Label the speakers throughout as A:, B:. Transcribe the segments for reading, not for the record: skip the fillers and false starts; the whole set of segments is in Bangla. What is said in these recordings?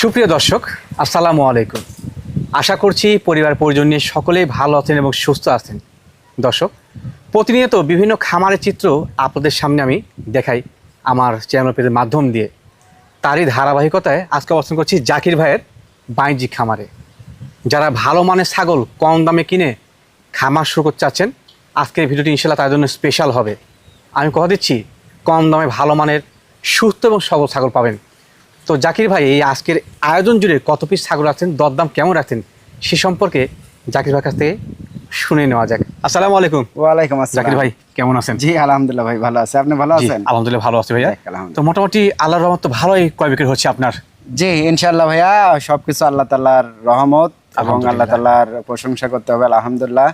A: সুপ্রিয় দর্শক, আসসালামু আলাইকুম। আশা করছি পরিবার পরিজন নিয়ে সকলেই ভালো আছেন এবং সুস্থ আছেন। দর্শক, প্রতিনিয়ত বিভিন্ন খামারের চিত্র আপনাদের সামনে আমি দেখাই আমার চ্যানেল পেজের মাধ্যম দিয়ে। তারই ধারাবাহিকতায় আজকে অবস্থান করছি জাকির ভাইয়ের বাণিজ্যিক খামারে। যারা ভালো মানের ছাগল কম দামে কিনে খামার শুরু করতে চাচ্ছেন, আজকের ভিডিওটি ইনশাল্লাহ তার জন্য স্পেশাল হবে। আমি কথা দিচ্ছি, কম দামে ভালো মানের সুস্থ এবং সবল ছাগল পাবেন। তো জাকির ভাই, এই আজকের আয়োজন জুড়ে কত পিস ছাগল রাখছেন, দরদাম কেমন রাখছেন, সে সম্পর্কে জাকির ভাইয়ের কাছ থেকে শুনে নেওয়া যাক। আসসালামু আলাইকুম।
B: ওয়ালাইকুম আসসালাম।
A: জাকির ভাই কেমন আছেন?
B: জি আলহামদুলিল্লাহ ভাই, ভালো আছে। আপনি ভালো আছেন?
A: আলহামদুলিল্লাহ ভালো আছি ভাইয়া। তো মোটামুটি আল্লাহর রহমত তো ভালোই ক্রয় বিক্রি হচ্ছে আপনার।
B: জি ইনশাআল্লাহ ভাইয়া, সবকিছু আল্লাহ তাআলার রহমত এবং আল্লাহ তাআলার প্রশংসা করতে হবে আলহামদুলিল্লাহ।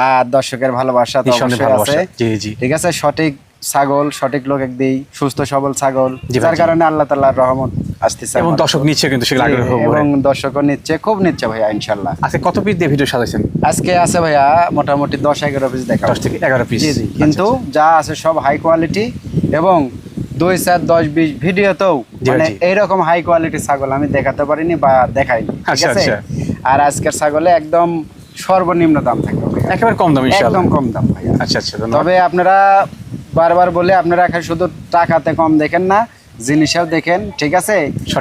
B: আর দর্শকের ভালোবাসা তো অবশ্যই আছে।
A: জি জি,
B: ঠিক আছে। সঠিক ছাগল সঠিক লোক একদিই, সুস্থ সবল ছাগল, যার কারণে আল্লাহ তাআলার রহমত আসতেছে
A: এবং দর্শক নিচ্ছে কিন্তু সেগুলো আগ্রহ
B: এবং দর্শকও নিচ্ছে, খুব নিচ্ছে ভাইয়া ইনশাআল্লাহ।
A: আজকে কত পিস দিয়ে ভিডিও সাজাইছেন?
B: আজকে আছে ভাইয়া মোটামুটি 10-11 পিস দেখা,
A: 10 থেকে 11 পিস।
B: জি জি, কিন্তু যা আছে সব হাই কোয়ালিটি এবং 2, 4, 10, 20 ভিডিওতেও মানে এইরকম হাই কোয়ালিটি ছাগল আমি দেখাতে পারিনি বা দেখাইনি। ঠিক আছে। আর আজকের ছাগলে একদম সর্বনিম্ন দাম থাকবে,
A: একেবারে কম দাম ইনশাআল্লাহ।
B: একদম কম দাম ভাইয়া।
A: আচ্ছা আচ্ছা,
B: তবে আপনারা বারবার বলে আপনারা এখন শুধু টাকাতে কম দেখেন না, জিনিসেও দেখেন। ঠিক আছে।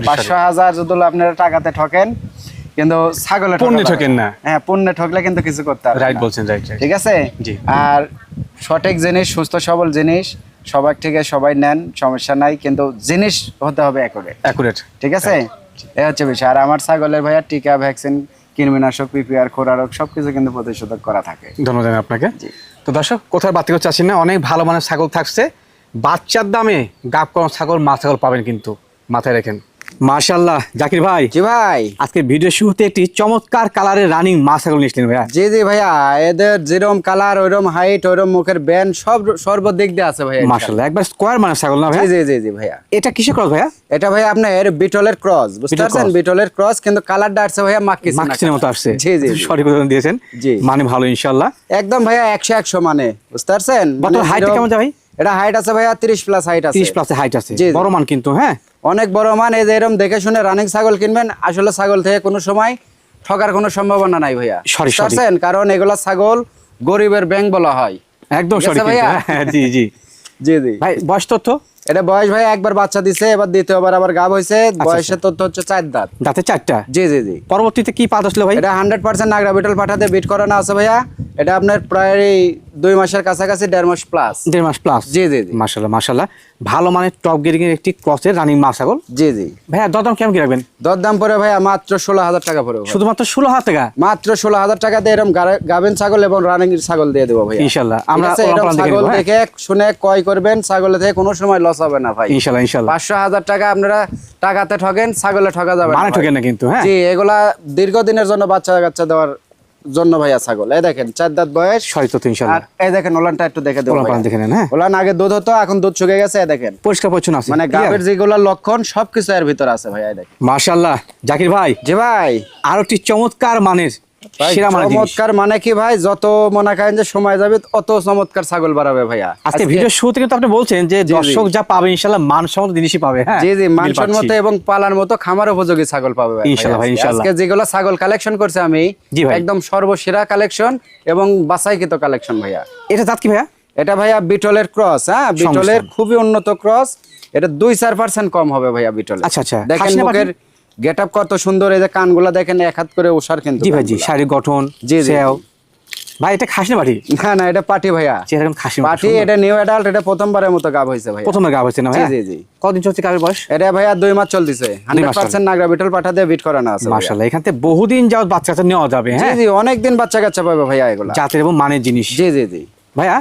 B: 500,000 যদি আপনারা টাকাতে ঠকেন, কিন্তু ছাগলে
A: পণ্যে ঠকেন না।
B: হ্যাঁ, পণ্যে ঠকলে কিন্তু কিছু করতে হবে।
A: রাইট বলছেন, রাইট।
B: ঠিক আছে। আর সঠিক জিনিস, সুস্থ সবল জিনিস সবার থেকে সবাই নেন, সমস্যা নাই, কিন্তু জিনিস হতে হবে অ্যাকুরেট। ঠিক আছে। এই হচ্ছে বিষয়। আর আমার ছাগলের ভাইয়া টিকা, ভ্যাকসিন, কৃমিনাশক, পিপিআর, খোরারোগ সবকিছু কিন্তু প্রতিষেধক করা থাকে।
A: ধন্যবাদ আপনাকে। তো দর্শক, কোথাও বাতিল করতে চাচ্ছি না, অনেক ভালো মানের ছাগল থাকছে, বাচ্চার দামে গাব কম ছাগল, মা ছাগল পাবেন কিন্তু, মাথায় রাখেন। মাশাআল্লাহ জাকির ভাই।
B: জি ভাই,
A: আজকে ভিডিও শুরুতে একটি চমৎকার কালারের রানিং মা ছাগল নিয়েছিলেন ভাইয়া।
B: জি জি ভাইয়া, এদের যেরকম কালার, ওইরকম হাইট, ওইরকম মুখের ব্যান, সব সর্বদিক দিয়ে আছে ভাইয়া।
A: মাশাআল্লাহ, একবার স্কয়ার মানের ছাগল না ভাইয়া?
B: জি জি জি ভাইয়া।
A: এটা কিসের ক্রস ভাইয়া?
B: এটা ভাইয়া আপনার বিটলের ক্রস, বুঝতে পারছেন? বিটলের ক্রস, কিন্তু কালারটা আসছে ভাইয়া
A: মাক্কিসের মতো আসছে।
B: জি জি,
A: সঠিক উদাহরণ দিয়েছেন।
B: জি,
A: মানে ভালো ইনশাআল্লাহ
B: একদম ভাইয়া 100 মানে, বুঝতে পারছেন?
A: মানে হাইট কেমন যায় ভাই?
B: এটা হাইট আছে ভাইয়া 30+ হাইট আছে।
A: 30+ হাইট আছে, বড় মান কিন্তু। হ্যাঁ,
B: অনেক বড় মান। এই যে এরকম দেখে শুনে রানিং ছাগল কিনবেন। আসলে ছাগল থেকে কোনো সময় ঠকার কোনো সম্ভাবনা নাই ভাইয়া, বুঝতে পারছেন? কারণ এগুলা ছাগল গরিবের ব্যাংক বলা হয়।
A: একদম সঠিক ভাইয়া। জি জি
B: জি জি
A: ভাই। বয়স তথ্য?
B: এটা বয়স ভাই একবার বাচ্চা দিছে, এবার দ্বিতীয়বার আবার গাব হয়েছে। বয়সের তথ্য হচ্ছে 4 দাঁত।
A: দাঁতে 4টা?
B: জি জি জি।
A: পরবর্তীতে কি পাত আসলো ভাই?
B: এটা 100% নাগরা বিটল পাঠাতে বিট করানো আছে ভাইয়া। এটা আপনার প্রায় 2 মাসের কাছাকাছি, 1.5 মাস প্লাস।
A: 1.5 মাস প্লাস।
B: জি জি জি।
A: মাশাআল্লাহ মাশাআল্লাহ, ভালো মানের টপ গ্রেডিং এর একটি ক্রসের রানিং মা ছাগল।
B: জি জি
A: ভাইয়া, দরদাম কেমন কি রাখবেন?
B: দরদাম পড়ে ভাইয়া মাত্র 16,000 টাকা পড়ে।
A: শুধুমাত্র 16,000 টাকা?
B: মাত্র 16,000 টাকা দিয়ে এরকম গাবেন ছাগল এবং রানিং ছাগল দিয়ে দেবো ভাইয়া
A: ইনশাআল্লাহ। আমরা
B: ছাগল দেখে শুনে ক্রয় করবেন, ছাগলে থেকে কোনো সময় লস হবে না ভাই
A: ইনশাআল্লাহ ইনশাআল্লাহ।
B: 500,000 টাকা আপনারা টাকাতে ঠকেন, ছাগলে ঠকা যাবে না,
A: মানে ঠকেন না কিন্তু। হ্যাঁ
B: জি, এগুলা দীর্ঘদিনের জন্য বাচ্চা কাচ্চা দেওয়ার জন্য ভাইয়া ছাগল। এই দেখেন 4 দাঁত বয়স,
A: সঠিক তথ্য ইনশাআল্লাহ।
B: আর এই দেখেন ওলানটা একটু দেখে দেবো।
A: ওলান দেখে নেন। হ্যাঁ,
B: ওলান আগে দুধ হতো, এখন দুধ শুকিয়ে গেছে। এই দেখেন
A: পরিষ্কার পরিচ্ছন্ন আছে,
B: মানে গাবের যেগুলো লক্ষণ সবকিছু এর ভিতর আছে ভাইয়া। এই দেখেন
A: মাশাআল্লাহ জাকির ভাই।
B: জি ভাই,
A: আর একটি চমৎকার মানের
B: চমৎকার মানে কি ভাই, যত মনে করেন যে সময় যাবে অত চমৎকার ছাগল বাড়াবে ভাইয়া।
A: আজকে ভিডিও শুরুতে কিন্তু আপনি বলছেন যে দর্শক যা পাবে ইনশাআল্লাহ মানসম্মত জিনিসই পাবে। হ্যাঁ
B: জি জি, মানসম্মত এবং পালার মতো খামার উপযোগী ছাগল পাবে
A: ইনশাআল্লাহ ভাই ইনশাআল্লাহ।
B: আজকে যেগুলো ছাগল কালেকশন করছে আমি, একদম সর্বসেরা কালেকশন এবং বাছাইকৃত কালেকশন ভাইয়া।
A: এটা জাত কি ভাইয়া?
B: এটা ভাইয়া বিটলের ক্রস। হ্যাঁ, বিটলের খুবই উন্নত ক্রস। এটা 2-4% কম হবে ভাইয়া বিটলের।
A: আচ্ছা আচ্ছা।
B: দেখেন মুখের গেটআপ কত সুন্দর। এই যে কানগুলা দেখেন এক হাত করে ওষার কিন্তু।
A: জি ভাই জি, শারীরিক গঠন। জি জি ভাই। এটা খাসি না পাটি?
B: না না, এটা পাটি ভাইয়া।
A: যেরকম খাসি
B: পাটি, এটা নিউ অ্যাডাল্ট। এটা প্রথমবারের মতো গাব হইছে ভাইয়া।
A: প্রথমবার গাব হইছে না ভাইয়া?
B: জি জি জি।
A: কতদিন চলছে গাবের বয়স?
B: এটা ভাইয়া 2 মাস চলতেছে। 100% নাগরা বিটল পাঠা দিয়ে বিট করানো আছে
A: মাশাআল্লাহ। এখান থেকে বহুদিন যাওয়াত বাচ্চা কাচ্চা নেওয়া যাবে। হ্যাঁ
B: জি জি, অনেক দিন বাচ্চা কাচ্চা পাবে ভাইয়া এগুলা,
A: জাতের এবং মানের জিনিস।
B: জি জি জি
A: ভাইয়া,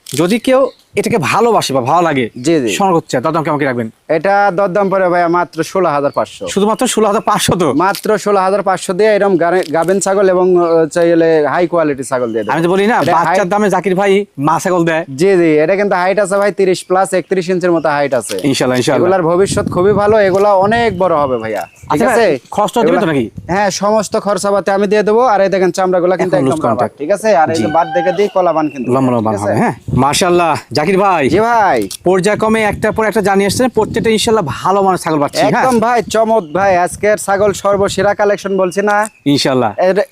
A: যদি কেউ এটাকে ভালোবাসে বা ভালো লাগে,
B: জি জি,
A: সংগ্রহ করছে, দরদাম কেমন কি রাখবেন?
B: এটা দরদাম পড়ে ভাইয়া মাত্র 16,500।
A: শুধুমাত্র 16,500? তো
B: মাত্র 16,500 দিয়ে এরকম গাবেন ছাগল এবং চাইলে হাই কোয়ালিটি ছাগল দিয়ে দেব।
A: আমি তো বলি না, বাচ্চার দামে জাকির ভাই মা ছাগল দেয়।
B: জি জি, এটা কিন্তু হাইট আছে ভাই 30+ 31 ইঞ্চির মতো হাইট আছে
A: ইনশাআল্লাহ ইনশাআল্লাহ।
B: এগুলার ভবিষ্যৎ খুবই ভালো, এগুলা অনেক বড় হবে ভাইয়া। ঠিক আছে।
A: খরচা দিবেন তো নাকি?
B: হ্যাঁ, সমস্ত খরচাপাতি আমি দিয়ে দেবো। আর এই দেখেন চামড়াগুলা কিন্তু একদম রাবার, ঠিক আছে। আর এই যে বাদ দেখে দিই কলাবান কিন্তু।
A: হ্যাঁ মাশাআল্লাহ জাকির ভাই,
B: জি ভাই,
A: পর্যায়ক্রমে একটার পর একটা জানিয়ে আসছেন, প্রত্যেকটা ইনশাআল্লাহ ভালো মানের ছাগল পাচ্ছি।
B: একদম ভাই চমৎ ভাই, আজকের ছাগল সর্বসেরা কালেকশন বলছি না
A: ইনশাআল্লাহ,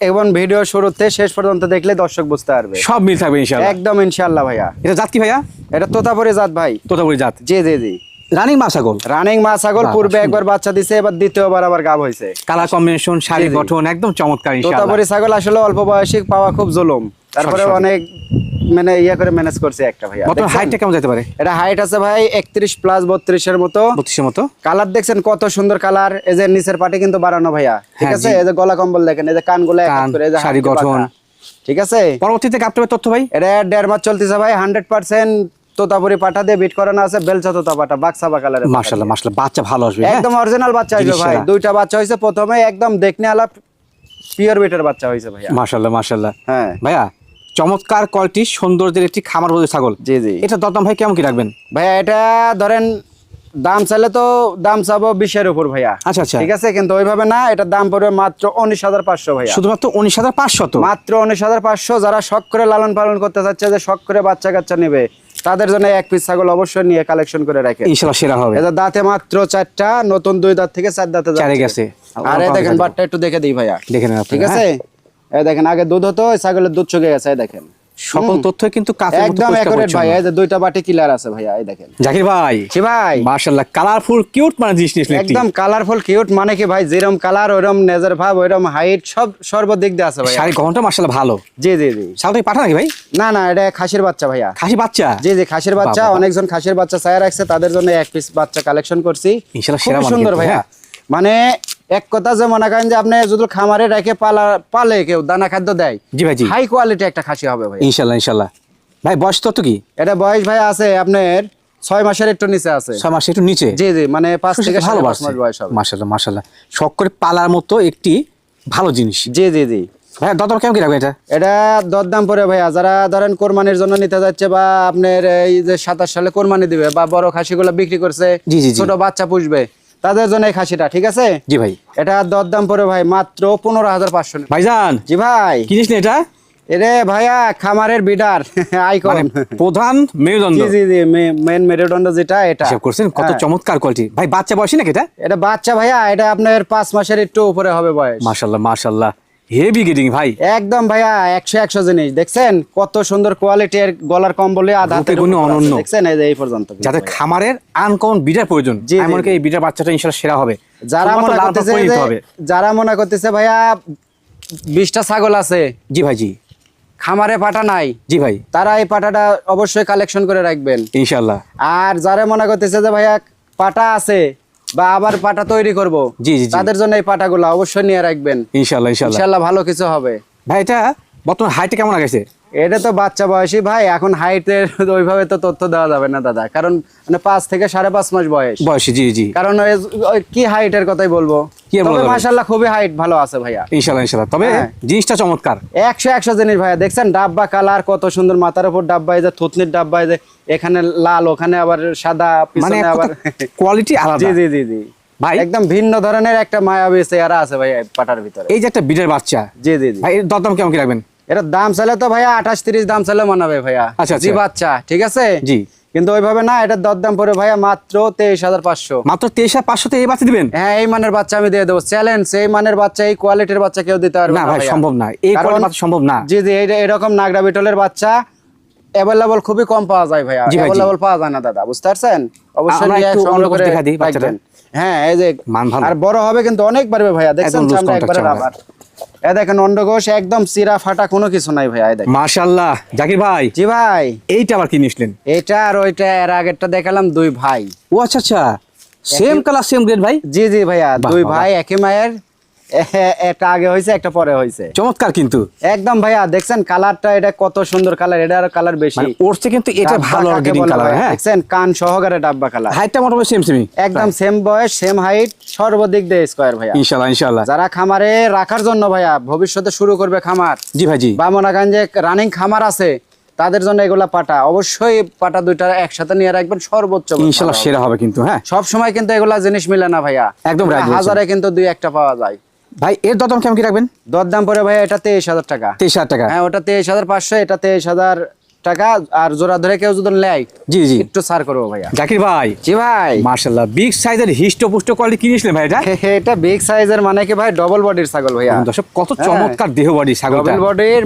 B: এবং ভিডিও শুরুতে শেষ পর্যন্ত দেখলে দর্শক বুঝতে পারবে,
A: সব মিল থাকবে ইনশাআল্লাহ।
B: একদম ইনশাআল্লাহ ভাইয়া।
A: এটা জাত কি ভাইয়া?
B: এটা তোতাপুরি জাত ভাই।
A: তোতাপুরি জাত,
B: জি জি জি।
A: রানিং মা ছাগল,
B: রানিং মা ছাগল,
A: বাহ,
B: পূর্বে
A: সুন্দর।
B: একবার বাচ্চা দিছে, এবার দ্বিতীয়বার আবার গাব হয়েছে।
A: কালার কম্বিনেশন, শারীরিক
B: জি, জি।
A: গঠন একদম চমৎকার ইনশাআল্লাহ।
B: তোতাপুরি ছাগল আসলে অল্প বয়সী পাওয়া খুব জুলুম, তারপরে
A: সঠিক।
B: অনেক মানে ইয়া করে ম্যানেজ করছে একটা ভাইয়া।
A: বর্তমান
B: দেখছেন?
A: হাইটটা কেমন যেতে পারে?
B: এটা হাইট আছে ভাই 31 প্লাস 32 এর মতো।
A: 32 এর মতো।
B: কালার দেখছেন কত সুন্দর কালার, এই যে নিচের পাটি কিন্তু বাড়ানো ভাইয়া, ঠিক
A: হ্যাঁ,
B: আছে?
A: জি।
B: এই যে গলা কম্বল দেখেন, এই যে কানগুলো এক এক
A: কান,
B: করে, এই যে
A: শাড়ি
B: হাঁটু
A: গঠন।
B: পাকা। ঠিক আছে?
A: পরবর্তীতে কাপটাবে তথ্য ভাই?
B: এটা 1.5 মাস চলতেছে ভাই, 100% তোতাপুরি পাঠা দিয়ে বিট করানো আছে, বেলচা তোতা পাঠা, বাক্সাবা কালারের।
A: মাশাআল্লাহ মাশাআল্লাহ, বাচ্চা ভালো আসবে, হ্যাঁ?
B: একদম অরিজিনাল বাচ্চা হইছে
A: জিনিস
B: ভাই,
A: সেরা।
B: দুইটা বাচ্চা হইছে প্রথমে, একদম দেখনে আলা পিওর বিটের বাচ্চা হইছে ভাইয়া।
A: মাশাআল্লাহ মাশাআল্লাহ।
B: হ্যাঁ
A: ভাইয়া, চমৎকার কোয়ালিটি, সৌন্দর্যের একটি খামার বলে ছাগল।
B: জি জি
A: এটা দরদাম ভাই কেমন কি রাখবেন?
B: ভাইয়া, এটা ধরেন দাম চাইলে তো দাম চাবো 20 এর উপর ভাইয়া।
A: আচ্ছা আচ্ছা,
B: ঠিক আছে, কিন্তু ওইভাবে না, এটার দাম পড়বে মাত্র 19,500 ভাইয়া।
A: শুধুমাত্র 19,500?
B: মাত্র 19,500। যারা শখ করে লালন পালন করতে চাচ্ছে, যে শখ করে বাচ্চা কাচ্চা নেবে, তাদের জন্য এক পিস ছাগল অবশ্যই নিয়ে কালেকশন করে রাখে।
A: ইনশাআল্লাহ সেরা হবে।
B: এটা দাঁতে মাত্র 4টা, নতুন 2 দাঁত থেকে 4 দাঁতে
A: চারে
B: যাচ্ছে।
A: গেছে।
B: আর এই দেখেন বাটটা একটু দেখে দিই ভাইয়া,
A: দেখে নেন আপনি,
B: ঠিক আছে? এই দেখেন, আগে দুধ হতো, এই ছাগলের দুধ চুকে গেছে, এই দেখেন
A: সকল তথ্য কিন্তু কাফের মতো
B: একদম
A: পরিষ্কার
B: একুরেট ভাই।
A: পরিচ্ছন্ন।
B: এই যে দুইটা বাটি ক্লিয়ার আছে ভাইয়া, এই দেখেন।
A: জাকির ভাই,
B: জি ভাই,
A: মাশাআল্লাহ কালারফুল কিউট মানে জিনিস নিয়েছেন একটি।
B: একদম কালারফুল কিউট মানে কি ভাই, যেরকম কালার ওইরকম নেজার ভাব, ওইরকম হাইট, সব সর্বদিক দিয়ে আছে ভাই।
A: শারীরিক গঠনটা মাশাআল্লাহ ভালো।
B: জি জি জি।
A: ছাগলটা কি পাঠা নাকি ভাই?
B: না না, এটা খাসির বাচ্চা ভাইয়া।
A: খাসি বাচ্চা?
B: জি জি, খাসির বাচ্চা।
A: বাহ, বাহ।
B: অনেকজন খাসির বাচ্চা চায় রাখছে, তাদের জন্য এক পিস বাচ্চা কালেকশন করছি।
A: ইনশাআল্লাহ
B: খুবই
A: সেরা মান
B: সুন্দর
A: কিন্তু,
B: ভাইয়া।
A: হ্যাঁ।
B: মানে এক কথা যে মনে করেন যে আপনি যদি খামারে রেখে পালে কেউ দানা খাদ্য দেয়,
A: জি ভাই জি,
B: হাই কোয়ালিটি একটা খাসি হবে ভাই।
A: ইনশাআল্লাহ ইনশাআল্লাহ। ভাই বয়স তত কি?
B: এটা বয়স ভাই আছে আপনার 6 মাসের একটু নিচে আছে।
A: 6 মাস একটু নিচে?
B: জি জি, মানে 5 থেকে 5.5 মাস বয়স হবে।
A: মাশাআল্লাহ মাশাআল্লাহ, শখ করে পালার মতো একটি ভালো জিনিস।
B: জি জি জি।
A: ভাই দরদাম কেমন কি রাখবেন এটা?
B: এটা দরদাম পড়ে ভাইয়া, যারা ধরেন কোরবানির জন্য নিতে যাচ্ছে, বা আপনার এই যে 27 সালে কোরবানি দিবে, বা বড় খাসিগুলো বিক্রি করছে,
A: জি, জি, জি।
B: ছোট বাচ্চা পুষবে, তাদের জন্য এই খাসিটা, ঠিক আছে?
A: জি ভাই।
B: এটা দরদাম পড়ে ভাই মাত্র 15,500।
A: ভাইজান
B: জি ভাই,
A: কি জিনিস এটা?
B: এরে ভাইয়া খামারের বিডার আইকন,
A: মানে প্রধান মেরুদণ্ড।
B: জি জি জি, মেন মেরুদণ্ড যেটা, এটা
A: হিসাব করছেন কত
B: হ্যাঁ।
A: চমৎকার কোয়ালিটি। ভাই বাচ্চা বয়সী নাকি এটা?
B: এটা বাচ্চা ভাইয়া, এটা আপনার 5 মাসের একটু উপরে হবে বয়স।
A: মাশাআল্লাহ মাশাআল্লাহ, হেভি গেটিং ভাই।
B: একদম ভাইয়া 100 জিনিস দেখছেন, কত সুন্দর কোয়ালিটির, গলার কম্বলে আধা হাতের
A: রূপে গুণে
B: উপর আছে,
A: অনন্য।
B: দেখছেন এই যে এই পর্যন্ত।
A: যাদের খামারের আনকমন বিডার প্রয়োজন,
B: জি,
A: আমি মনে
B: জি,
A: করি এই বিডার বাচ্চাটা ইনশাআল্লাহ সেরা হবে।
B: যারা
A: শুধুমাত্র
B: মনে
A: লাল
B: করতেছে
A: পাক করে নিতে হবে।
B: যারা মনে করতেছে ভাইয়া 20টা ছাগল আছে,
A: জি ভাই জি,
B: খামারে পাটা নাই,
A: জি ভাই
B: তারা এই পাটাটা অবশ্যই কালেকশন করে রাখবেন।
A: ইনশাআল্লাহ।
B: আর যারা মনে করতেছে যে ভাইয়া পাটা আছে, বা আবার পাটা তৈরি করব,
A: জি, জি, জি।
B: তাদের জন্য এই পাটাগুলো অবশ্যই নিয়ে রাখবেন।
A: ইনশাআল্লাহ ইনশাআল্লাহ।
B: ইনশাআল্লাহ ভালো কিছু হবে।
A: ভাই এটা বর্তমান হাইটে কেমন গেছে?
B: এটা তো বাচ্চা বয়সী ভাই, এখন হাইটের ওইভাবে তো তথ্য দেওয়া যাবে না দাদা, কারণ মানে 5 থেকে 5.5 মাস বয়স।
A: বয়সী, জি জি।
B: কারণ ওই কি হাইটের কথাই বলবো,
A: কি বলা
B: তবে
A: যাবে?
B: মাশাআল্লাহ খুবই হাইট ভালো আছে ভাইয়া।
A: ইনশাআল্লাহ ইনশাআল্লাহ। তবে
B: হ্যাঁ।
A: জিনিসটা চমৎকার।
B: 100 জিনিস ভাইয়া, দেখছেন ডাব্বা কালার কত সুন্দর, মাথার উপর ডাব্বা, এই যে থুতনির ডাব্বা, এই যে এখানে লাল, ওখানে আবার সাদা,
A: মানে
B: পিছনে আবার
A: কোয়ালিটি আলাদা।
B: জি জি জি জি
A: ভাই
B: একদম ভিন্ন ধরনের একটা মায়াবী চেহারা আছে ভাইয়া এই পাটার ভিতরে।
A: এই যে একটা বিডার বাচ্চা,
B: জি জি জি।
A: ভাই এর দরদাম কেমন কি রাখবেন?
B: এটার দাম চাইলে তো ভাইয়া 28-30 দাম চাইলে মানাবে ভাইয়া।
A: আচ্ছা, আচ্ছা।
B: জি বাচ্চা, ঠিক আছে
A: জি।
B: কিন্তু ওইভাবে না, এটার দরদাম পড়ে ভাইয়া মাত্র 23,500।
A: মাত্র 23,500 এই বাচ্চা দিবেন?
B: হ্যাঁ, এই মানের বাচ্চা আমি দিয়ে দেবো, চ্যালেঞ্জ। এই মানের বাচ্চা, এই কোয়ালিটির বাচ্চা কেউ দিতে পারবে
A: না
B: না
A: ভাই,
B: ভাইয়া।
A: সম্ভব না, এই
B: কারণ-
A: কোয়ালিটি বাচ্চা সম্ভব না।
B: জি জি, এরকম নাগরা বিটলের বাচ্চা অ্যাভেলেবল খুবই কম পাওয়া যায় ভাইয়া,
A: জি ভাই, জি।
B: অ্যাভেলেবল পাওয়া যায় না দাদা, বুঝতে পারছেন? অবশ্যই
A: আমরা
B: নিয়ে
A: একটু
B: সংগ্রহ
A: অন্য
B: করে
A: দেখা দিই বাচ্চাটা।
B: রাখবেন। হ্যাঁ, এই যে
A: মান ভালো।
B: আর বড় হবে কিন্তু অনেক বাড়বে ভাইয়া, দেখছেন
A: একদম loose
B: চামড়া
A: contact
B: একবারে
A: চামড়া।
B: রাবার। এই দেখেন অন্ডকোষ একদম চিরা ফাটা, কোনো কিছু নাই ভাইয়া, এই দেখেন।
A: মাশাআল্লাহ। জাকির ভাই
B: জি ভাই,
A: এইটা আবার কি নিছিলেন?
B: এটা আর ওইটা এর আগেরটা দেখালাম, দুই ভাই।
A: ও আচ্ছা আচ্ছা, সেম কালার সেম গ্রেড ভাই।
B: জি জি ভাইয়া,
A: বাহ,
B: দুই
A: বাহ,
B: ভাই একই মায়ের, একটা আগে হয়েছে একটা পরে হয়েছে।
A: চমৎকার কিন্তু।
B: একদম ভাইয়া দেখছেন কালারটা, এটা কত সুন্দর কালার, এটা আর কালার বেশি।
A: মানে ওরছে কিন্তু এটা
B: ডাব্বা
A: ভালো
B: কাকে
A: গ্রিন
B: বলে
A: কালার।
B: ভাই?
A: হ্যাঁ,
B: দেখছেন কান সহকারে ডাব্বা কালার,
A: হাইটটা মোটামুটি সেম সেমি,
B: একদম সেম বয়স, সেম হাইট, সর্বদিক দিয়ে স্কয়ার ভাইয়া।
A: ইনশাআল্লাহ ইনশাআল্লাহ।
B: যারা খামারে রাখার জন্য ভাইয়া ভবিষ্যতে শুরু করবে খামার,
A: জি ভাই জি,
B: বা মনে করেন যে রানিং খামার আছে, তাদের জন্য এগুলা পাটা, অবশ্যই পাটা দুইটা একসাথে নিয়ে রাখবেন, সর্বোচ্চ
A: ইনশাআল্লাহ সেরা হবে কিন্তু। হ্যাঁ
B: সব সময় কিন্তু এগুলা জিনিস মিলে না ভাইয়া,
A: একদম right বলেছেন।
B: হাজারে কিন্তু দুই একটা পাওয়া যায়।
A: ভাই এর দরদাম কেমন কি রাখবেন?
B: দরদাম পরে ভাইয়া এটা 23,000 টাকা।
A: 23,000 টাকা।
B: হ্যাঁ, ওটা 23,500, এটা টাকা, আর জোড়া ধরে কেউ যদি নেয়
A: জি জি
B: একটু ছাড় করবো ভাইয়া।
A: জাকির ভাই
B: জি ভাই,
A: মাশাআল্লাহ বিগ সাইজের হিষ্টপুষ্ট কোয়ালিটি কিনেছিলেন ভাই এটা?
B: এটা বিগ সাইজের মানে কি ভাই ডবল বডির ছাগল ভাইয়া।
A: দর্শক কত চমৎকার দেহ বডি ছাগলটা।
B: ডবল বডির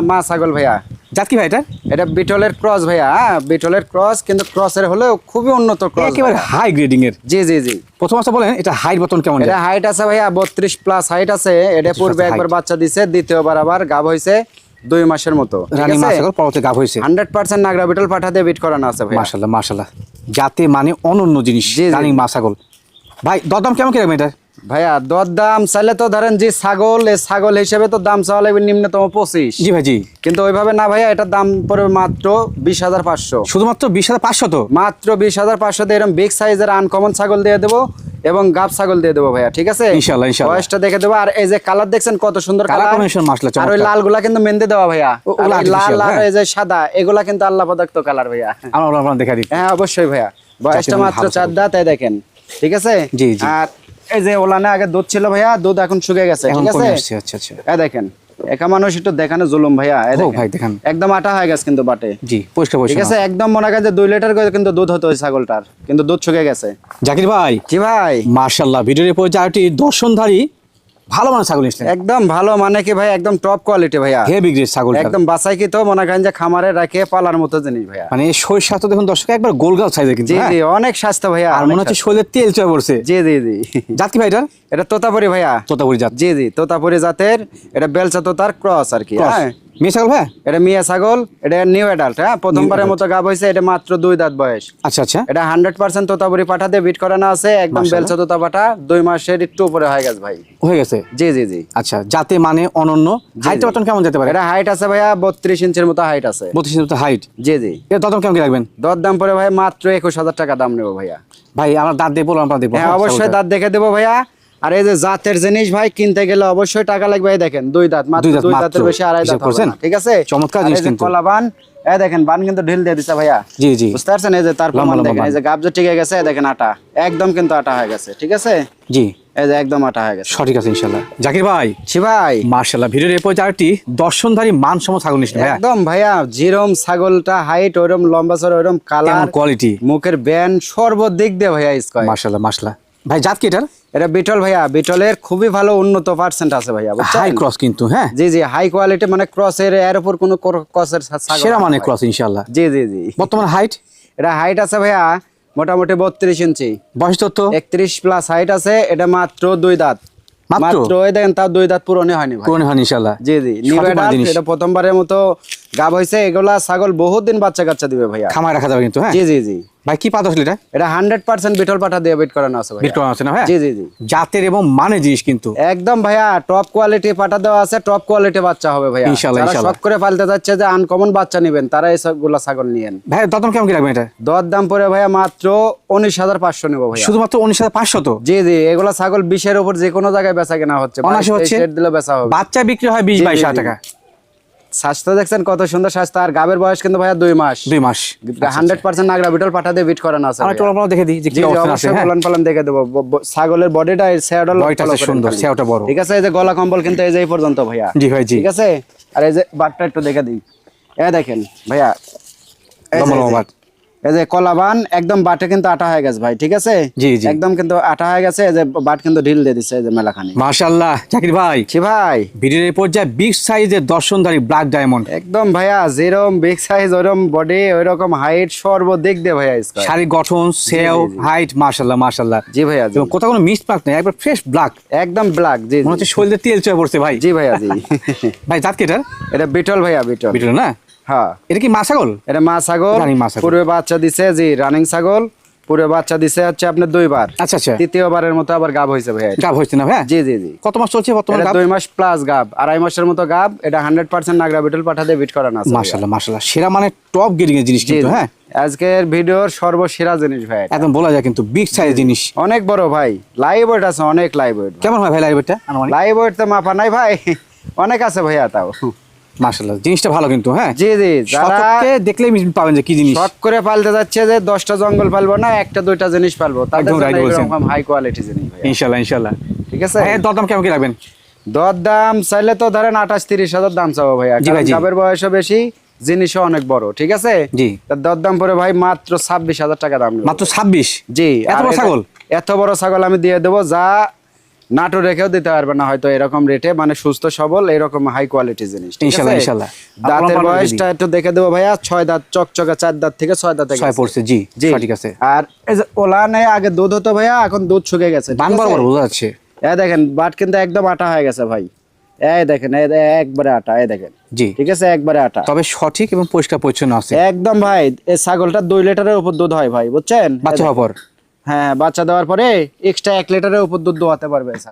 B: মা ছাগল ভাইয়া।
A: জাত কি ভাই এটা?
B: এটা বিটলের ক্রস ভাইয়া। হ্যাঁ, বিটলের ক্রস, কিন্তু ক্রসের হলেও খুবই উন্নত ক্রস,
A: একেবারে হাই গ্রেডিং এর।
B: জি জি জি।
A: প্রথম অবস্থা বলেন এটা হাইট বর্তমান কেমন?
B: এটা হাইট আছে ভাইয়া 32 প্লাস হাইট আছে। এটা পূর্বে একবার বাচ্চা দিছে, দ্বিতীয়বার আবার গাব হইছে 2 মাসের মতো।
A: রানী মা ছাগল পরবর্তী গাব হয়েছে।
B: 100% নাগরা বিটল পাঠা দিয়ে বিট করানো আছে ভাইয়া।
A: মাশাআল্লাহ মাশাআল্লাহ, যাতে মানে অনন্য জিনিস
B: জি, জি।
A: রানী মা ছাগল। ভাই দরদাম কেমন কি রাখবেন এটা?
B: ভাইয়া দর দাম চাইলে তো ধরেন যে ছাগল, এই ছাগল হিসেবে তো দাম চাওয়া লাগবে নিম্নতম 25।
A: জি ভাই জি।
B: কিন্তু ওইভাবে না ভাইয়া, এটার দাম পড়বে মাত্র 20,500।
A: শুধুমাত্র 20,500 তো?
B: মাত্র 20,500 দিয়ে এরকম বিগ সাইজের আনকমন ছাগল দিয়ে দেবো এবং গাব ছাগল দিয়ে দেবো ভাইয়া, ঠিক আছে?
A: ইনশাআল্লাহ, ইনশাআল্লাহ।
B: বয়সটা দেখে দেবো। আর এই যে কালার দেখছেন কত সুন্দর
A: কালার
B: কালার,
A: কম্বিনেশন মাশাআল্লাহ
B: আর ওই
A: চমৎকার।
B: লালগুলা কিন্তু মেহেন্দি দেওয়া ভাইয়া।
A: ওগুলা
B: আর এই লাল
A: artificial,
B: আর
A: হ্যাঁ।
B: এই যে সাদা, এগুলা কিন্তু আল্লাহ প্রদত্ত কালার ভাইয়া।
A: আমরা আপনাদের দেখা দিই।
B: হ্যাঁ অবশ্যই ভাইয়া। বয়সটা
A: জাতের
B: মাত্র
A: ভালো
B: 4 দাঁত, এই দেখেন, ঠিক আছে?
A: জি, জি।
B: আর এই যে ওলানে আগে দুধ ছিল ভাইয়া, দুধ এখন শুকিয়ে গেছে,
A: এখন
B: ঠিক আছে?
A: কমে আসছে, আচ্ছা আচ্ছা।
B: এই দেখেন, একা মানুষ একটু দেখানো জুলুম ভাইয়া। এই
A: ও
B: দেখেন,
A: ভাই দেখান।
B: একদম আটা হয়ে গেছে কিন্তু বাটে,
A: জি পরিষ্কার
B: ঠিক
A: পরিষ্কার।
B: আছে? একদম মনে করেন যে 2 লিটার করে কিন্তু দুধ হতো ওই ছাগলটার, কিন্তু দুধ শুকিয়ে গেছে।
A: জাকির ভাই
B: জি ভাই,
A: মাশাআল্লাহ, ভিডিওর পর চারটি দর্শনধারী ভালো মানের ছাগল নিয়েছিলেন।
B: একদম ভালো মানে কি ভাই, একদম টপ কোয়ালিটি ভাইয়া।
A: হেভি গ্রেড ছাগল,
B: একদম বাসাই কি তো মনে করেন যে খামারে রাখে পালার মতো জিনিস ভাইয়া।
A: মানে শরীর স্বাস্থ্য দেখুন দর্শক একবার গোলগাল সাইজের কিন্তু,
B: জি
A: হ্যাঁ?
B: জি, অনেক স্বাস্থ্য ভাইয়া।
A: আর
B: অনেক
A: মনে হচ্ছে
B: স্বাস্থ্য।
A: শরীরে তেল চয়ে পড়ছে।
B: জি জি জি।
A: জাত কি ভাই এটা?
B: এটা তোতাপুরি ভাইয়া।
A: তোতাপুরি জাত।
B: জি জি, তোতাপুরি জাতের। এটা বেলচা তোতার ক্রস আর কি।
A: Cross।
B: হ্যাঁ,
A: মেয়ে ছাগল ভাই?
B: এটা মিয়া ছাগল, এটা নিউ অ্যাডাল্ট। হ্যাঁ, প্রথমবারের মতো গাব হয়েছে, এটা মাত্র 2 দাঁত বয়স।
A: আচ্ছা আচ্ছা।
B: এটা 100% তোতাপুরি পাঠা দিয়ে বিট করানো আছে, একদম
A: মাশাআল্লাহ।
B: বেলচা তোতা পাঠা, 2 মাসের একটু উপরে হয়ে গেছে ভাই।
A: হয়ে গেছে।
B: জি জি জি।
A: আচ্ছা, যাতে মানে অনন্য। হাইট
B: জি।
A: বর্তমান কেমন যেতে পারে?
B: এটা হাইট আছে ভাইয়া 32 ইঞ্চির মতো হাইট আছে।
A: 32 ইঞ্চি হাইট।
B: জি জি।
A: এর দরদাম কেমন কি রাখবেন?
B: দর দাম পড়ে ভাই মাত্র 21,000 টাকা দাম নেবো ভাইয়া।
A: ভাই আমার দাঁত দিয়ে বললাম, আপনার দেখবো।
B: হ্যাঁ অবশ্যই দাঁত দেখে দেবো ভাইয়া। আর এই যে জাতের জিনিস ভাই কিনতে গেলে অবশ্যই টাকা লাগবে। এই দেখেন 2 দাঁত, মাত্র 2 দাঁতের বেশি, আড়াই দাঁত হবে না, ঠিক আছে?
A: চমৎকার
B: আর
A: জিনিস
B: এই যে
A: কিন্তু।
B: কলা বান, এই দেখেন বান কিন্তু ঢিল দিয়ে দিছে ভাইয়া।
A: জি জি
B: বুঝতে পারছেন? এই যে তার
A: লম্বা
B: প্রমাণ
A: লম্বা
B: দেখেন,
A: বান।
B: এই যে গাবজ ঠিক গেছে, এই দেখেন আটা একদম কিন্তু আটা হয়ে গেছে, ঠিক আছে?
A: জি,
B: এই যে একদম আটা হয়ে গেছে।
A: সঠিক আছে ইনশাআল্লাহ। জাকির ভাই
B: ছি ভাই,
A: মাশাআল্লাহ, ভিডিওর এরপর চারটি দর্শনধারী মানসম ছাগল নিয়েছিলেন ভাইয়া।
B: একদম ভাইয়া যেরম ছাগলটা হাইট, ওইরকম লম্বা চড়া, ওইরম কালার,
A: কোয়ালিটি,
B: মুখের ব্যান, সর্বদিক দিয়ে ভাইয়া স্কয়ার।
A: মাশাআল্লাহ মাশাআল্লাহ। ভাই জাত কি এটার?
B: এটা বিটল ভাইয়া। বিটলের খুবই ভালো উন্নত পার্সেন্ট আছে ভাইয়া, বুঝছেন?
A: হাই ক্রস কিন্তু, হ্যাঁ?
B: জি জি, হাই কোয়ালিটি, মানে ক্রসের এর উপর কোনো ক্রসের ছাগল
A: সেরা
B: না
A: মানে
B: ভাই।
A: ক্রস ইনশাআল্লাহ।
B: জি জি জি।
A: বর্তমান হাইট,
B: এটা হাইট আছে ভাইয়া মোটামুটি 32 ইঞ্চি,
A: বয়স তথ্য
B: 31 প্লাস হাইট আছে। এটা মাত্র 2 দাঁত,
A: মাত্র?
B: মাত্র এই দেখেন তাও 2 দাঁত পুরনো হয়নি ভাই।
A: কোন হয় ইনশাআল্লাহ।
B: জি জি,
A: সঠিক
B: নিউ
A: মানের
B: অ্যাডাল্ট।
A: জিনিস।
B: এটা প্রথমবারের মতো গাব হইছে। এগুলা ছাগল বহুত দিন বাচ্চা কাচ্চা দিবে ভাইয়া।
A: খামায় রাখা যাবে কিন্তু, হ্যাঁ?
B: জি জি জি।
A: ভাই কি পাতা আসলে এটা?
B: এটা 100% বিটল পাঠা দিয়ে বিট করানো আছে
A: বিট
B: ভাইয়া।
A: করা আছে না, হ্যাঁ?
B: জি জি জি।
A: জাতের এবং মানে জিনিস কিন্তু
B: একদম ভাইয়া টপ কোয়ালিটি পাঠা দেওয়া আছে, টপ কোয়ালিটি বাচ্চা হবে ভাইয়া।
A: ইনশাআল্লাহ,
B: যারা
A: ইনশাআল্লাহ।
B: শখ করে পালতে যাচ্ছে যে আনকমন বাচ্চা নেবেন, তারা এই সবগুলা ছাগল নিয়েন।
A: ভাই দরদাম কেমন কি রাখবেন এটা?
B: দর দাম পড়ে ভাইয়া মাত্র 19,500 নেবো ভাইয়া।
A: শুধুমাত্র 19,500 তো?
B: জি জি, এগুলা ছাগল 20-এর উপর যে কোনো জায়গায় বেচা কেনা হচ্ছে,
A: অনায়াসে হচ্ছে।
B: দিলে বেচা হবে।
A: বাচ্চা বিক্রি হয় 20-22 হাজার টাকা।
B: স্বাস্থ্য দেখছেন কত সুন্দর স্বাস্থ্য। আর গাবের বয়স কিন্তু ভাইয়া 2 মাস।
A: 2 মাস।
B: 100% নাগরা বিটল পাঠা দিয়ে বিট করানো আছে
A: আমি
B: ভাইয়া।
A: একটু দেখে দিই যে
B: জি
A: কি
B: জি,
A: অবস্থা আছে,
B: অবশ্যই
A: হ্যাঁ?
B: পালন পালন দেখে দেবো। ছাগলের বডিটা স্যাডল
A: বডিটা আছে সুন্দর, সেওটা বড়।
B: ঠিক আছে? এই যে গলা কম্বল কিন্তু এই যে এই পর্যন্ত ভাইয়া।
A: জি ভাই জি।
B: ঠিক আছে? আর এই যে বাটটা একটু দেখে দিই, এই দেখেন ভাইয়া, এই যে-
A: লম্বা লম্বা বাট।
B: এই যে কলাবান একদম বাটে কিন্তু আটা হয়ে গেছে ভাই, ঠিক আছে?
A: জি, জি।
B: একদম কিন্তু আটা হয়ে গেছে। এই যে বাট কিন্তু ঢিল দিয়ে দিচ্ছে, এই যে মেলাখানি।
A: মাশাআল্লাহ জাকির ভাই,
B: ছি ভাই,
A: ভিডিওর এই পর্যায়ে বিগ সাইজের দর্শনধারী ব্ল্যাক ডায়মন্ড,
B: একদম ভাইয়া যেরকম বিগ সাইজ, ওরকম বডি, ওইরকম হাইট, সর্বদিক দিয়ে ভাইয়া স্কয়ার।
A: শারীরিক গঠন, সেও,
B: জি, জি।
A: হাইট, মাশাআল্লাহ মাশাআল্লাহ।
B: জি ভাইয়া জি।
A: এবং কোথাও কোনো মিক্স পাক নেই, একবার ফ্রেশ ব্ল্যাক,
B: একদম ব্ল্যাক। জি
A: মনে
B: জি।
A: হচ্ছে শরীরে তেল চয়ে পড়ছে ভাই।
B: জি ভাইয়া জি।
A: ভাই জাত কি এটার?
B: এটা বিটল ভাইয়া, বিটল।
A: ভিডিও না?
B: হ্যাঁ,
A: এটা কি মা ছাগল?
B: এটা মা ছাগল।
A: রানী মা ছাগল।
B: পূর্বে বাচ্চা দিছে, জি রানিং ছাগল। পূর্বে বাচ্চা দিছে হচ্ছে আপনার 2 বার।
A: আচ্ছা আচ্ছা।
B: তৃতীয়বারের মতো আবার গাব হয়েছে ভাইয়া এটা।
A: গাব হচ্ছে না ভাই?
B: জি জি জি।
A: কত মাস চলছে বর্তমানে
B: এটা
A: গাব?
B: 2 মাস প্লাস গাব, 2.5 মাসের মতো গাব। এটা 100% নাগরা বিটল পাঠা দিয়ে বিট করানো আছে ভাইয়া।
A: মাশাআল্লাহ মাশাআল্লাহ, সেরা মানে টপ গ্রেডিং এর জিনিস
B: জি
A: কিন্তু,
B: জি।
A: হ্যাঁ?
B: আজকের ভিডিওর সর্বসেরা জিনিস ভাই এটা।
A: একদম বলা যায় কিন্তু বিগ সাইজ জিনিস।
B: অনেক বড় ভাই, লাইভ ওয়েট আছে, অনেক লাইভ ওয়েট।
A: কেমন হয় ভাই লাইভটা?
B: লাইভ ওয়েট তো মাপা নাই ভাই, অনেক আছে ভাইয়া তাও।
A: মাশাআল্লাহ, জিনিসটা ভালো কিন্তু, হ্যাঁ?
B: জি জি, যারা
A: শতককে দেখলেই পাবেন যে কি জিনিস।
B: শখ করে পালতে যাচ্ছে যে 10টা জঙ্গল পালবো না, 1টা 2টা জিনিস পালবো, তাদের
A: একদম
B: জন্য
A: right বলছেন।
B: এরকম হাই কোয়ালিটি জিনিস ভাইয়া।
A: ইনশাআল্লাহ ইনশাআল্লাহ।
B: ঠিক আছে?
A: ভাই দরদাম কেমন কি রাখবেন?
B: দর দাম চাইলে তো ধরেন 28-30 হাজার দাম চাবো ভাইয়া,
A: জি ভাই,
B: কারণ
A: জি।
B: গাবের বয়সও বেশি, জিনিসও অনেক বড়, ঠিক আছে।
A: জি।
B: তার দরদাম পরে ভাই মাত্র 26,000 টাকা দাম নেব।
A: মাত্র 26?
B: জি।
A: এত
B: আর
A: বড় ছাগল?
B: এত বড় ছাগল আমি দিয়ে দেবো, যা নাটো রেখেও দিতে পারবে না হয়তো এরকম রেটে, মানে সুস্থ সবল এরকম হাই কোয়ালিটি জিনিস, ঠিক আছে।
A: ইনশাআল্লাহ ইনশাআল্লাহ।
B: দাঁতের বয়সটা একটু দেখে দেবো ভাইয়া, 6 দাঁত চকচকে, 4 দাঁত থেকে 6 দাঁতে
A: 6 পড়ছে, জি
B: জি।
A: ঠিক আছে।
B: আর এই যে ওলানে আগে দুধ হতো ভাইয়া, এখন দুধ শুকিয়ে গেছে, ঠিক
A: বান
B: আছে?
A: বরাবর বোঝা যাচ্ছে।
B: এই দেখেন বাট কিন্তু একদম আটা হয়ে গেছে ভাই, এই দেখেন একবারে আটা, এই দেখেন,
A: জি
B: ঠিক আছে, একবারে আটা,
A: তবে সঠিক এবং পরিষ্কার পরিচ্ছন্ন আছে
B: একদম ভাই। এই ছাগলটা 2 লিটারের উপর দুধ হয় ভাই, বুঝছেন?
A: বাচ্চা হওয়ার পর।
B: হ্যাঁ, বাচ্চা দেওয়ার পরে এক্সট্রা 1 লিটারের উপর দুধ দোয়াতে পারবে।